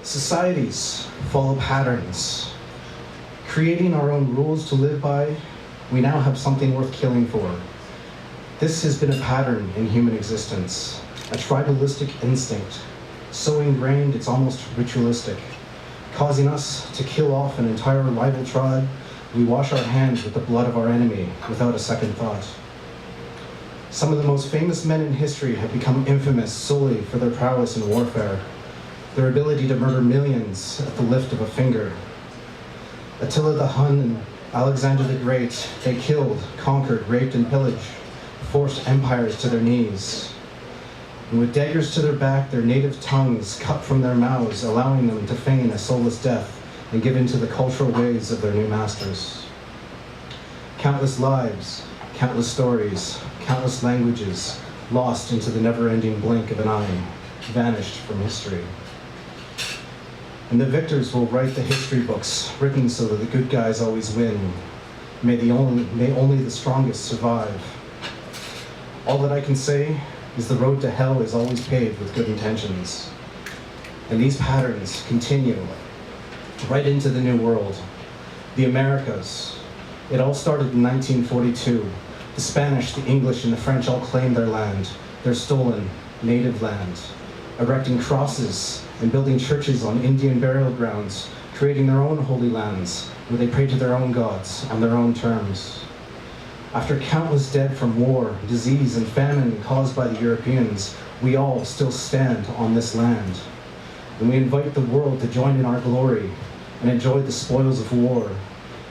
Societies follow patterns. Creating our own rules to live by, we now have something worth killing for. This has been a pattern in human existence, a tribalistic instinct, so ingrained it's almost ritualistic, causing us to kill off an entire rival tribe. We wash our hands with the blood of our enemy without a second thought. Some of the most famous men in history have become infamous solely for their prowess in warfare, their ability to murder millions at the lift of a finger. Attila the Hun and Alexander the Great, they killed, conquered, raped, and pillaged, forced empires to their knees. And with daggers to their back, their native tongues cut from their mouths, allowing them to feign a soulless death and give in to the cultural ways of their new masters. Countless lives, countless stories, countless languages, lost into the never-ending blink of an eye, vanished from history. And the victors will write the history books, written so that the good guys always win. May only the strongest survive. All that I can say is the road to hell is always paved with good intentions. And these patterns continue right into the New World. The Americas. It all started in 1942. The Spanish, the English, and the French all claimed their land, their stolen, native land, erecting crosses and building churches on Indian burial grounds, creating their own holy lands, where they prayed to their own gods on their own terms. After countless dead from war, disease, and famine caused by the Europeans, we all still stand on this land. And we invite the world to join in our glory and enjoy the spoils of war.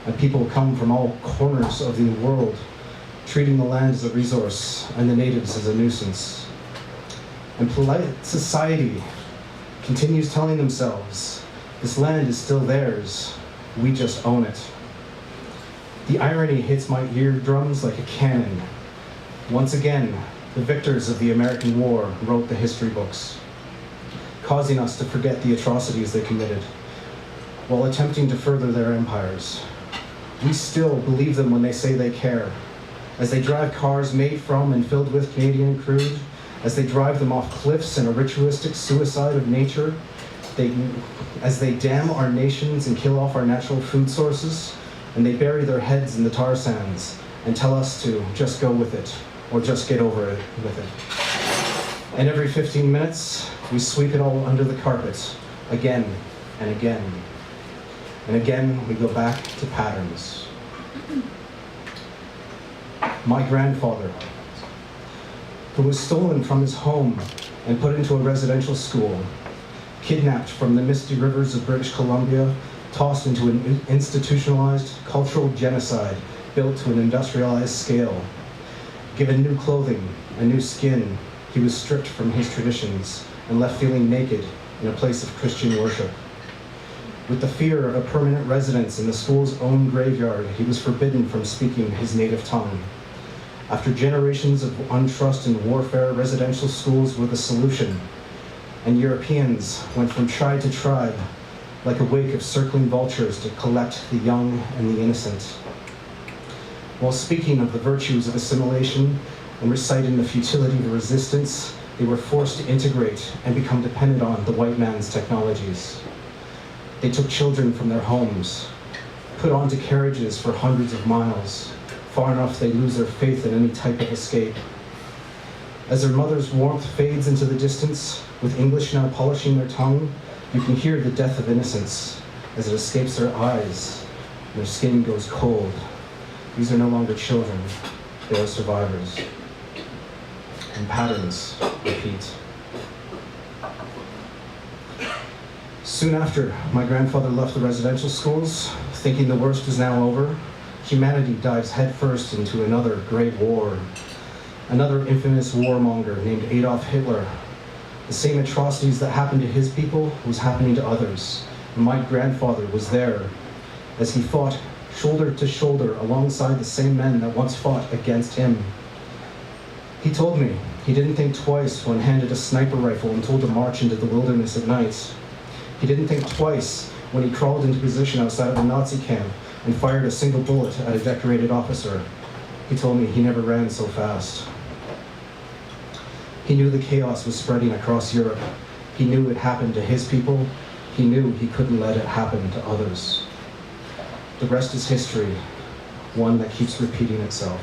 And people come from all corners of the world, treating the land as a resource and the natives as a nuisance. And polite society continues telling themselves, this land is still theirs, we just own it. The irony hits my eardrums like a cannon. Once again, the victors of the American War wrote the history books, causing us to forget the atrocities they committed, while attempting to further their empires. We still believe them when they say they care, as they drive cars made from and filled with Canadian crude, as they drive them off cliffs in a ritualistic suicide of nature, as they dam our nations and kill off our natural food sources, and they bury their heads in the tar sands and tell us to just go with it, or just get over it with it. And every 15 minutes, we sweep it all under the carpet, again and again. And again, we go back to patterns. My grandfather, who was stolen from his home and put into a residential school, kidnapped from the misty rivers of British Columbia, tossed into an institutionalized cultural genocide built to an industrialized scale. Given new clothing, a new skin, he was stripped from his traditions and left feeling naked in a place of Christian worship. With the fear of a permanent residence in the school's own graveyard, he was forbidden from speaking his native tongue. After generations of untrust and warfare, residential schools were the solution, and Europeans went from tribe to tribe, like a wake of circling vultures to collect the young and the innocent. While speaking of the virtues of assimilation and reciting the futility of resistance, they were forced to integrate and become dependent on the white man's technologies. They took children from their homes, put onto carriages for hundreds of miles, far enough they lose their faith in any type of escape. As their mother's warmth fades into the distance, with English now polishing their tongue, you can hear the death of innocence as it escapes their eyes, and their skin goes cold. These are no longer children, they are survivors. And patterns repeat. Soon after my grandfather left the residential schools, thinking the worst is now over, humanity dives headfirst into another great war. Another infamous warmonger named Adolf Hitler. The same atrocities that happened to his people was happening to others. And my grandfather was there as he fought shoulder to shoulder alongside the same men that once fought against him. He told me he didn't think twice when handed a sniper rifle and told to march into the wilderness at night. He didn't think twice when he crawled into position outside of a Nazi camp and fired a single bullet at a decorated officer. He told me he never ran so fast. He knew the chaos was spreading across Europe. He knew it happened to his people. he knew he couldn't let it happen to others. The rest is history, one that keeps repeating itself.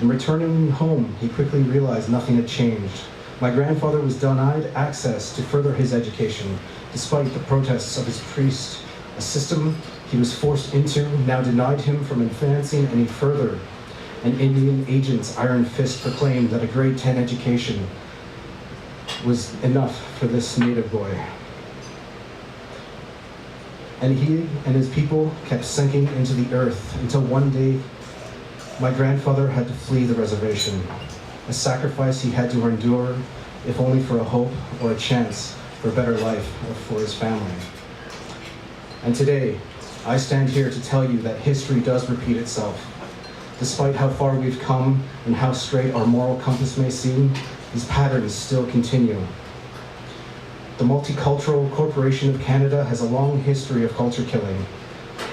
In returning home, he quickly realized nothing had changed. My grandfather was denied access to further his education, despite the protests of his priest. A system he was forced into now denied him from advancing any further. An Indian agent's iron fist proclaimed that a grade 10 education was enough for this native boy. And he and his people kept sinking into the earth until one day my grandfather had to flee the reservation, a sacrifice he had to endure, if only for a hope or a chance for a better life for his family. And today, I stand here to tell you that history does repeat itself. Despite how far we've come and how straight our moral compass may seem, these patterns still continue. The Multicultural Corporation of Canada has a long history of culture killing,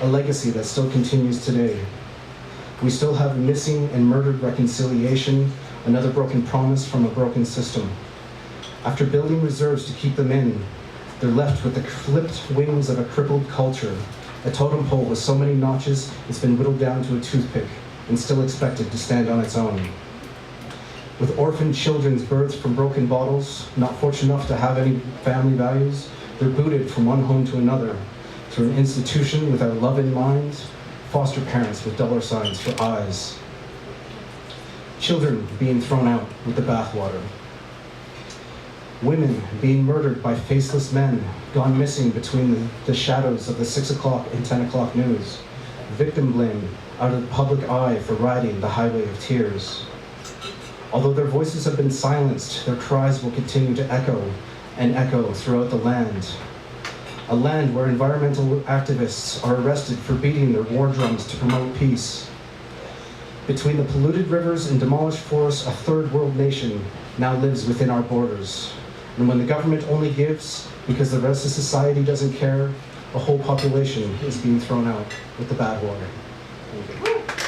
a legacy that still continues today. We still have missing and murdered reconciliation, another broken promise from a broken system. After building reserves to keep them in, they're left with the clipped wings of a crippled culture, a totem pole with so many notches it's been whittled down to a toothpick and still expected to stand on its own. With orphaned children's birthed from broken bottles, not fortunate enough to have any family values, they're booted from one home to another, through an institution without love in mind, foster parents with dollar signs for eyes. Children being thrown out with the bathwater. Women being murdered by faceless men, gone missing between the shadows of the 6 o'clock and 10 o'clock news. Victim blame out of the public eye for riding the highway of tears. Although their voices have been silenced, their cries will continue to echo and echo throughout the land. A land where environmental activists are arrested for beating their war drums to promote peace. Between the polluted rivers and demolished forests, a third world nation now lives within our borders. And when the government only gives because the rest of society doesn't care, a whole population is being thrown out with the bad water. Thank you.